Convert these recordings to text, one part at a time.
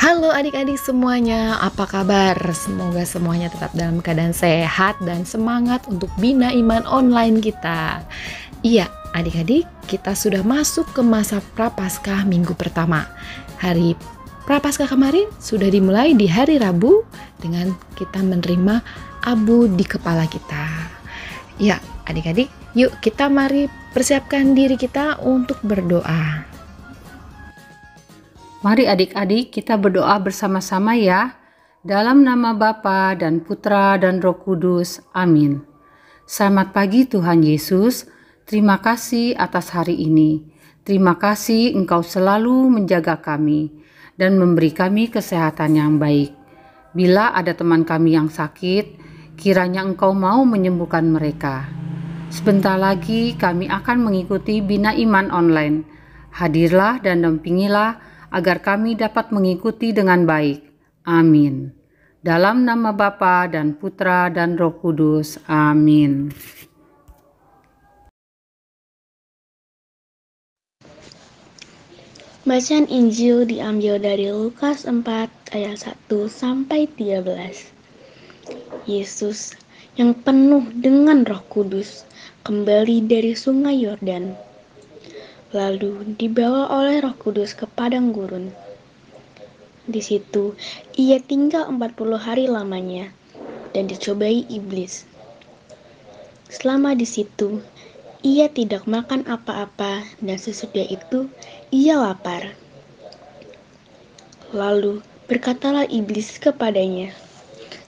Halo adik-adik semuanya, apa kabar? Semoga semuanya tetap dalam keadaan sehat dan semangat untuk bina iman online kita. Iya, adik-adik, kita sudah masuk ke masa Prapaskah minggu pertama. Hari Prapaskah kemarin sudah dimulai di hari Rabu dengan kita menerima abu di kepala kita. Ya, adik-adik, yuk kita mari persiapkan diri kita untuk berdoa. Mari adik-adik kita berdoa bersama-sama ya. Dalam nama Bapa dan Putra dan Roh Kudus. Amin. Selamat pagi Tuhan Yesus. Terima kasih atas hari ini. Terima kasih Engkau selalu menjaga kami dan memberi kami kesehatan yang baik. Bila ada teman kami yang sakit, kiranya Engkau mau menyembuhkan mereka. Sebentar lagi kami akan mengikuti Bina Iman online. Hadirlah dan dampingilah agar kami dapat mengikuti dengan baik. Amin. Dalam nama Bapa dan Putra dan Roh Kudus. Amin. Bacaan Injil diambil dari Lukas 4 ayat 1 sampai 13. Yesus yang penuh dengan Roh Kudus kembali dari Sungai Yordan. Lalu dibawa oleh Roh Kudus ke padang gurun. Di situ ia tinggal 40 hari lamanya dan dicobai iblis. Selama di situ ia tidak makan apa-apa dan sesudah itu ia lapar. Lalu berkatalah iblis kepadanya,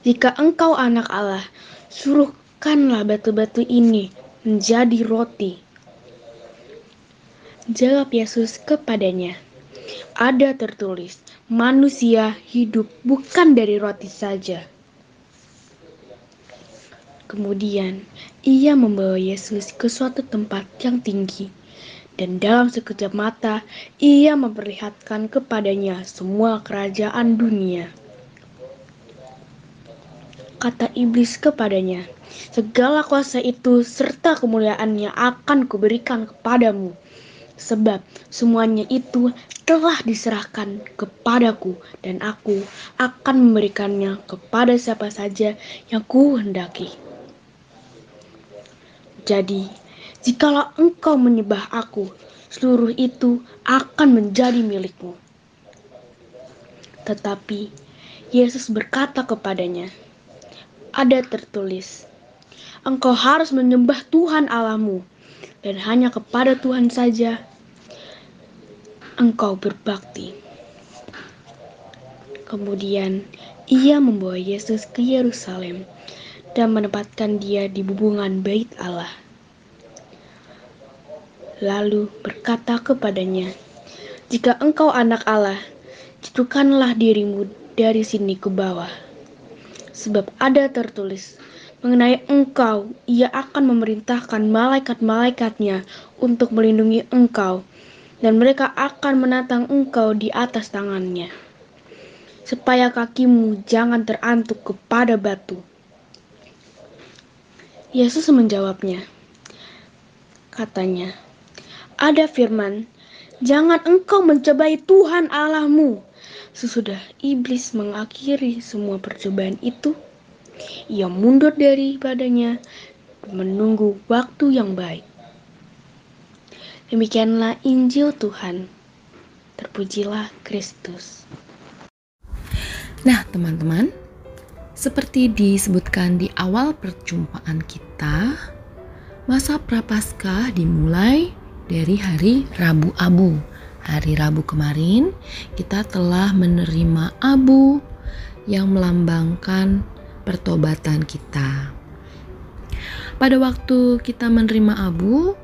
"Jika engkau anak Allah, suruhkanlah batu-batu ini menjadi roti." Jawab Yesus kepadanya, "Ada tertulis, manusia hidup bukan dari roti saja." Kemudian ia membawa Yesus ke suatu tempat yang tinggi, dan dalam sekejap mata ia memperlihatkan kepadanya semua kerajaan dunia. Kata iblis kepadanya, "Segala kuasa itu serta kemuliaannya akan kuberikan kepadamu, sebab semuanya itu telah diserahkan kepadaku dan aku akan memberikannya kepada siapa saja yang kuhendaki. Jadi, jikalau engkau menyembah aku, seluruh itu akan menjadi milikmu." Tetapi Yesus berkata kepadanya, "Ada tertulis, engkau harus menyembah Tuhan Allahmu, dan hanya kepada Tuhan saja engkau berbakti." Kemudian ia membawa Yesus ke Yerusalem dan menempatkan dia di bubungan bait Allah. Lalu berkata kepadanya, "Jika engkau anak Allah, jatuhkanlah dirimu dari sini ke bawah. Sebab ada tertulis, mengenai engkau, ia akan memerintahkan malaikat-malaikatnya untuk melindungi engkau, dan mereka akan menatang engkau di atas tangannya, supaya kakimu jangan terantuk kepada batu." Yesus menjawabnya, katanya, "Ada firman, jangan engkau mencobai Tuhan Allahmu." Sesudah iblis mengakhiri semua percobaan itu, ia mundur daripadanya menunggu waktu yang baik. Demikianlah Injil Tuhan. Terpujilah Kristus. Nah teman-teman, seperti disebutkan di awal perjumpaan kita, masa Prapaskah dimulai dari hari Rabu Abu. Hari Rabu kemarin kita telah menerima abu yang melambangkan pertobatan kita. Pada waktu kita menerima abu,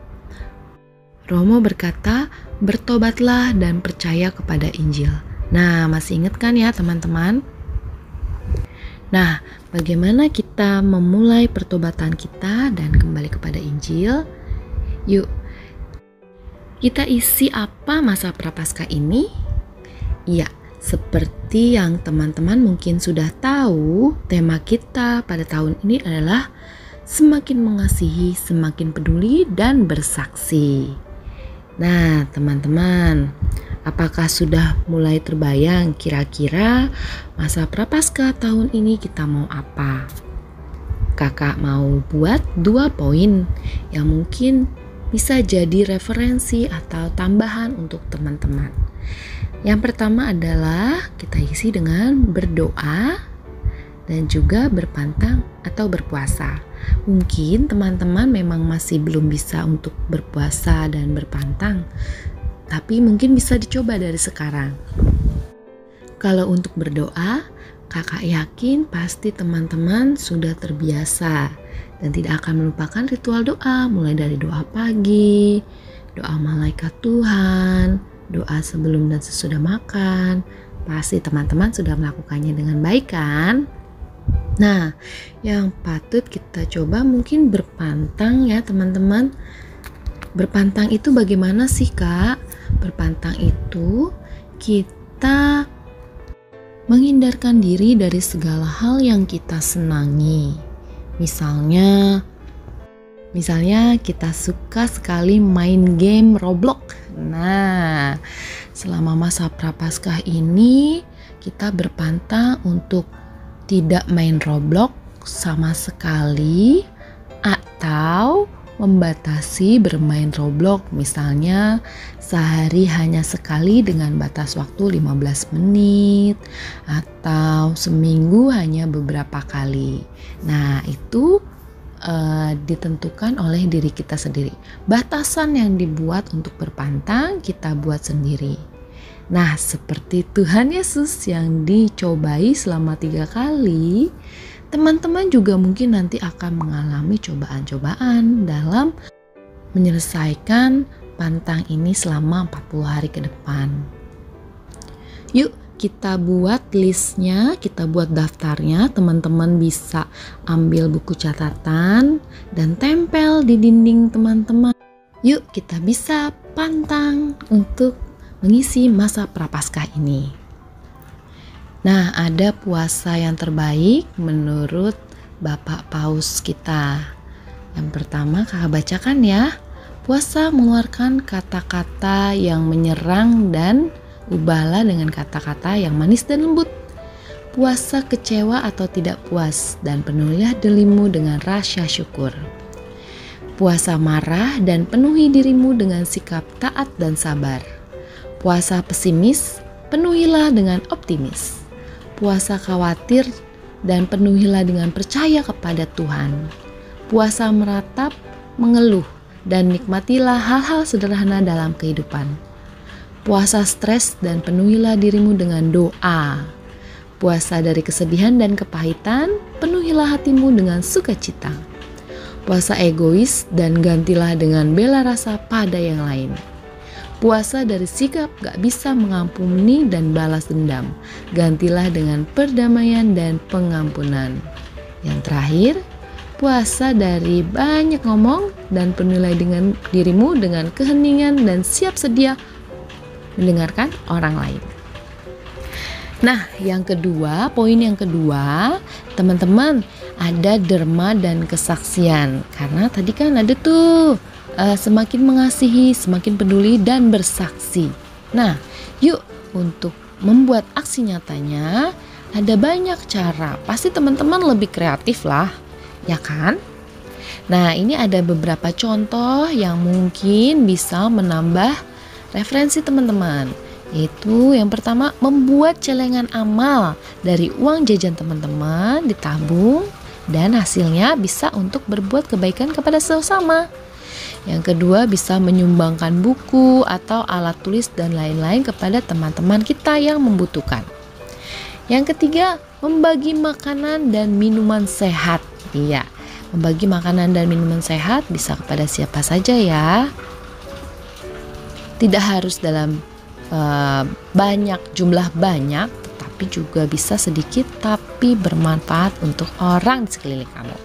Romo berkata, "Bertobatlah dan percaya kepada Injil." Nah, masih ingat kan ya teman-teman? Nah, bagaimana kita memulai pertobatan kita dan kembali kepada Injil? Yuk, kita isi apa masa Prapaskah ini? Ya, seperti yang teman-teman mungkin sudah tahu, tema kita pada tahun ini adalah semakin mengasihi, semakin peduli, dan bersaksi. Nah, teman-teman, Apakah sudah mulai terbayang kira-kira masa Prapaskah tahun ini kita mau apa? Kakak mau buat 2 poin yang mungkin bisa jadi referensi atau tambahan untuk teman-teman. Yang pertama adalah kita isi dengan berdoa dan juga berpantang atau berpuasa. Mungkin teman-teman memang masih belum bisa untuk berpuasa dan berpantang, tapi mungkin bisa dicoba dari sekarang. Kalau untuk berdoa, kakak yakin pasti teman-teman sudah terbiasa dan tidak akan melupakan ritual doa, mulai dari doa pagi, doa malaikat Tuhan, doa sebelum dan sesudah makan. Pasti teman-teman sudah melakukannya dengan baik kan? Nah, yang patut kita coba mungkin berpantang ya teman-teman. Berpantang itu bagaimana sih Kak? Berpantang itu kita menghindarkan diri dari segala hal yang kita senangi. Misalnya kita suka sekali main game Roblox. Nah, selama masa Prapaskah ini kita berpantang untuk tidak main Roblox sama sekali atau membatasi bermain Roblox, misalnya sehari hanya sekali dengan batas waktu 15 menit atau seminggu hanya beberapa kali. Nah, itu ditentukan oleh diri kita sendiri. Batasan yang dibuat untuk berpantang kita buat sendiri. Nah, seperti Tuhan Yesus yang dicobai selama 3 kali, teman-teman juga mungkin nanti akan mengalami cobaan-cobaan dalam menyelesaikan pantang ini selama 40 hari ke depan. Yuk kita buat listnya, kita buat daftarnya. Teman-teman bisa ambil buku catatan dan tempel di dinding teman-teman. Yuk kita bisa pantang untuk mengisi masa Prapaskah ini. Nah, ada puasa yang terbaik menurut Bapak Paus kita. Yang pertama kakak bacakan ya. Puasa mengeluarkan kata-kata yang menyerang dan ubahlah dengan kata-kata yang manis dan lembut. Puasa kecewa atau tidak puas dan penuhilah dirimu dengan rasa syukur. Puasa marah dan penuhi dirimu dengan sikap taat dan sabar. Puasa pesimis, penuhilah dengan optimis. Puasa khawatir dan penuhilah dengan percaya kepada Tuhan. Puasa meratap, mengeluh, dan nikmatilah hal-hal sederhana dalam kehidupan. Puasa stres dan penuhilah dirimu dengan doa. Puasa dari kesedihan dan kepahitan, penuhilah hatimu dengan sukacita. Puasa egois dan gantilah dengan bela rasa pada yang lain. Puasa dari sikap gak bisa mengampuni dan balas dendam. Gantilah dengan perdamaian dan pengampunan. Yang terakhir, puasa dari banyak ngomong dan penuhilah dengan dirimu dengan keheningan dan siap sedia mendengarkan orang lain. Nah, yang kedua, poin yang kedua, teman-teman, ada derma dan kesaksian. Karena tadi kan ada tuh semakin mengasihi, semakin peduli dan bersaksi. Nah, yuk untuk membuat aksi nyatanya ada banyak cara. Pasti teman-teman lebih kreatif lah, ya kan? Nah, ini ada beberapa contoh yang mungkin bisa menambah referensi teman-teman. Yaitu yang pertama, membuat celengan amal dari uang jajan teman-teman ditabung dan hasilnya bisa untuk berbuat kebaikan kepada sesama. Yang kedua, bisa menyumbangkan buku atau alat tulis dan lain-lain kepada teman-teman kita yang membutuhkan. Yang ketiga, membagi makanan dan minuman sehat. Iya, membagi makanan dan minuman sehat bisa kepada siapa saja ya. Tidak harus dalam jumlah banyak, tetapi juga bisa sedikit tapi bermanfaat untuk orang di sekeliling kamu.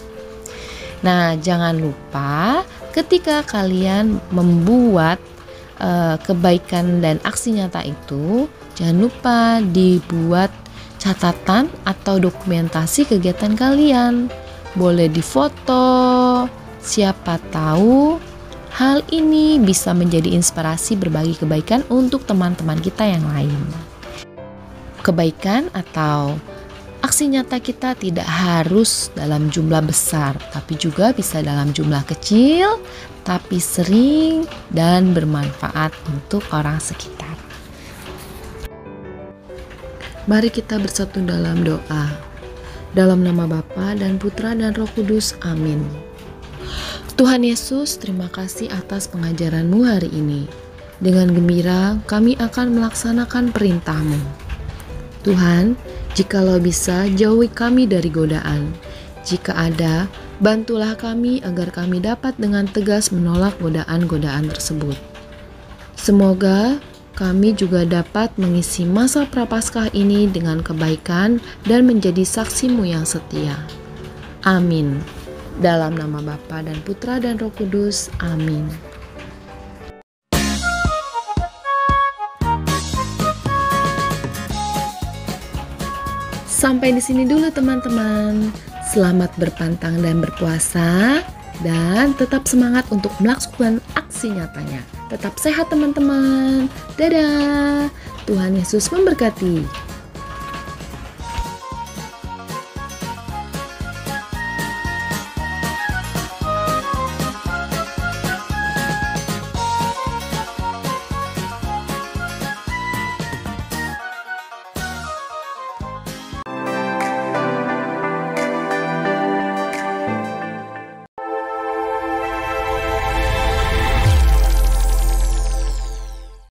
Nah, jangan lupa ketika kalian membuat kebaikan dan aksi nyata itu, jangan lupa dibuat catatan atau dokumentasi kegiatan kalian. Boleh difoto, siapa tahu Hal ini bisa menjadi inspirasi berbagi kebaikan untuk teman-teman kita yang lain. Kebaikan atau aksi nyata kita tidak harus dalam jumlah besar, tapi juga bisa dalam jumlah kecil, tapi sering dan bermanfaat untuk orang sekitar. Mari kita bersatu dalam doa. Dalam nama Bapa dan Putra dan Roh Kudus. Amin. Tuhan Yesus, terima kasih atas pengajaran-Mu hari ini. Dengan gembira kami akan melaksanakan perintah-Mu. Tuhan, jikalau bisa, jauhi kami dari godaan. Jika ada, bantulah kami agar kami dapat dengan tegas menolak godaan-godaan tersebut. Semoga kami juga dapat mengisi masa Prapaskah ini dengan kebaikan dan menjadi saksi-Mu yang setia. Amin. Dalam nama Bapa dan Putra dan Roh Kudus. Amin. Sampai di sini dulu teman-teman. Selamat berpantang dan berpuasa, dan tetap semangat untuk melakukan aksi nyatanya. Tetap sehat teman-teman. Dadah. Tuhan Yesus memberkati.